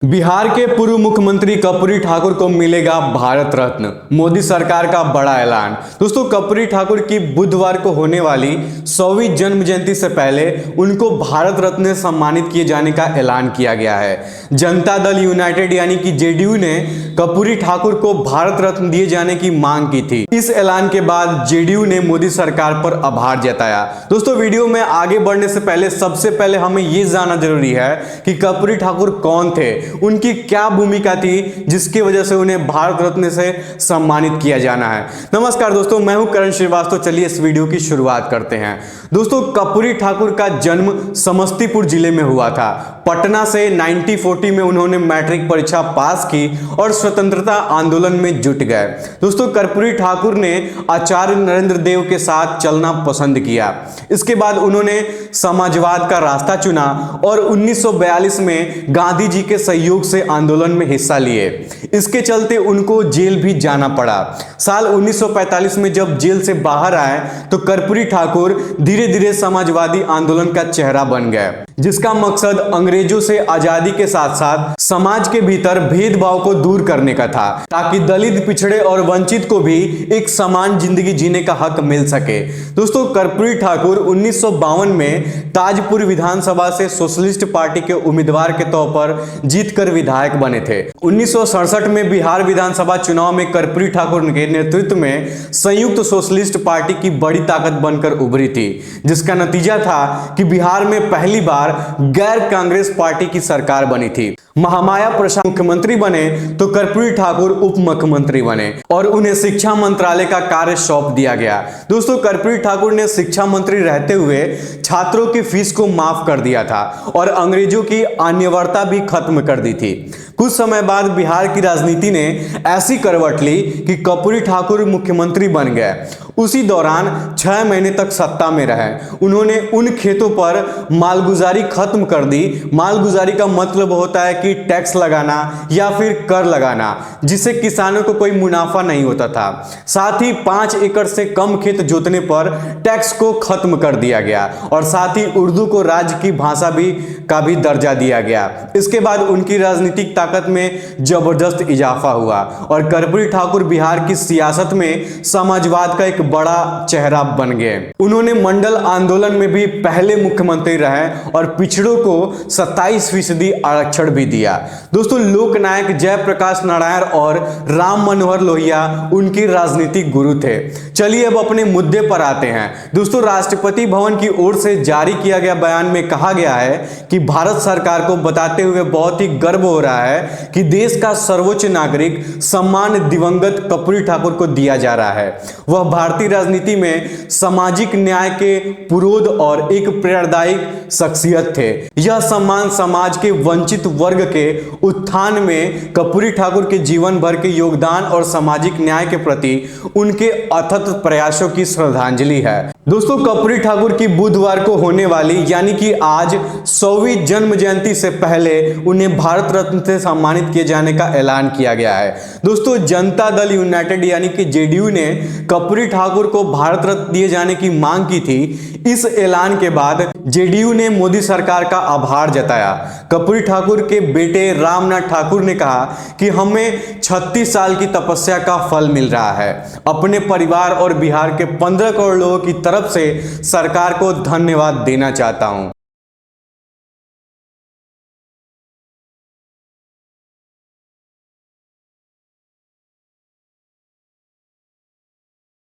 बिहार के पूर्व मुख्यमंत्री कर्पूरी ठाकुर को मिलेगा भारत रत्न, मोदी सरकार का बड़ा ऐलान। दोस्तों, कर्पूरी ठाकुर की बुधवार को होने वाली 100वीं जन्म जयंती से पहले उनको भारत रत्न से सम्मानित किए जाने का ऐलान किया गया है। जनता दल यूनाइटेड यानी कि जेडीयू ने कर्पूरी ठाकुर को भारत रत्न दिए जाने की मांग की थी। इस ऐलान के बाद जेडीयू ने मोदी सरकार पर आभार जताया। दोस्तों, वीडियो में आगे बढ़ने से पहले सबसे पहले हमें यह जानना जरूरी है कि कर्पूरी ठाकुर कौन थे, उनकी क्या भूमिका थी जिसकी वजह से उन्हें भारत रत्न से सम्मानित किया जाना है। नमस्कार दोस्तों, मैं हूं करण श्रीवास्तव। चलिए इस वीडियो की शुरुआत करते हैं। दोस्तों, कर्पूरी ठाकुर का जन्म समस्तीपुर जिले में हुआ था। पटना से 1940 में उन्होंने मैट्रिक परीक्षा पास की और स्वतंत्रता आंदोलन में जुट गए। दोस्तों, कर्पूरी ठाकुर ने आचार्य नरेंद्र देव के साथ चलना पसंद किया। इसके बाद उन्होंने समाजवाद का रास्ता चुना और 1942 में गांधी जी के सहयोग से आंदोलन में हिस्सा लिए। इसके चलते उनको जेल भी जाना पड़ा। साल 1945 में जब जेल से बाहर आए तो कर्पूरी ठाकुर धीरे धीरे समाजवादी आंदोलन का चेहरा बन गए, जिसका मकसद अंग्रेजों से आजादी के साथ साथ समाज के भीतर भेदभाव को दूर करने का था, ताकि दलित, पिछड़े और वंचित को भी एक समान जिंदगी जीने का हक मिल सके। दोस्तों, कर्पूरी ठाकुर 1952 में ताजपुर विधानसभा से सोशलिस्ट पार्टी के उम्मीदवार के तौर पर जीतकर विधायक बने थे। 1967 में बिहार विधानसभा चुनाव में कर्पूरी ठाकुर के नेतृत्व में संयुक्त सोशलिस्ट पार्टी की बड़ी ताकत बनकर उभरी थी, जिसका नतीजा था कि बिहार में पहली बार गैर कांग्रेस पार्टी की सरकार बनी थी। महामाया प्रसाद मुख्यमंत्री बने तो कर्पूरी ठाकुर उप मुख्यमंत्री बने और उन्हें शिक्षा मंत्रालय का कार्य सौंप दिया गया। दोस्तों, कर्पूरी ठाकुर ने शिक्षा मंत्री रहते हुए छात्रों की फीस को माफ कर दिया था और अंग्रेजों की अनिवार्यता भी खत्म कर दी थी। कुछ समय बाद बिहार की राजनीति ने ऐसी करवट ली कि कर्पूरी ठाकुर मुख्यमंत्री बन गए। उसी दौरान 6 महीने तक सत्ता में रहे। उन्होंने उन खेतों पर मालगुजारी खत्म कर दी। मालगुजारी का मतलब होता है कि टैक्स लगाना या फिर कर लगाना, जिससे किसानों को कोई मुनाफा नहीं होता था। साथ ही 5 एकड़ से कम खेत जोतने पर टैक्स को खत्म कर दिया गया और साथ ही उर्दू को राज्य की भाषा का भी दर्जा दिया गया। इसके बाद उनकी राजनीतिक ताकत में जबरदस्त इजाफा हुआ और कर्पूरी ठाकुर बिहार की सियासत में समाजवाद का एक बड़ा चेहरा बन गए। उन्होंने मंडल आंदोलन में भी पहले मुख्यमंत्री रहे और पिछड़ों को 27% आरक्षण भी दिया। दोस्तों, लोकनायक जयप्रकाश नारायण और राम मनोहर लोहिया उनके राजनीतिक गुरु थे। चलिए अब अपने मुद्दे पर आते हैं। दोस्तों, राष्ट्रपति भवन की ओर से जारी किया गया बयान में कहा गया है कि भारत सरकार को बताते हुए बहुत ही गर्व हो रहा है कि देश का सर्वोच्च नागरिक सम्मान दिवंगत कर्पूरी ठाकुर को दिया जा रहा है। वह भारतीय राजनीति में सामाजिक न्याय के पुरोध और एक प्रेरणादायी शख्सियत थे। यह सम्मान समाज के वंचित वर्ग के उत्थान में कर्पूरी ठाकुर के जीवन भर के योगदान और सामाजिक न्याय के प्रति उनके अथक प्रयासों की श्रद्धांजलि है। दोस्तों, कर्पूरी ठाकुर की बुधवार को होने वाली यानी कि आज 100वीं जन्म जयंती से पहले उन्हें भारत रत्न से सम्मानित किए जाने का ऐलान किया गया है। दोस्तों, जनता दल यूनाइटेड यानी कि जेडीयू ने कर्पूरी ठाकुर को भारत रत्न दिए जाने की मांग की थी। इस ऐलान के बाद जेडीयू ने मोदी सरकार का आभार जताया। कर्पूरी ठाकुर के बेटे रामनाथ ठाकुर ने कहा कि हमें 36 साल की तपस्या का फल मिल रहा है। अपने परिवार और बिहार के 15 करोड़ लोगों की तरफ से सरकार को धन्यवाद देना चाहता हूं।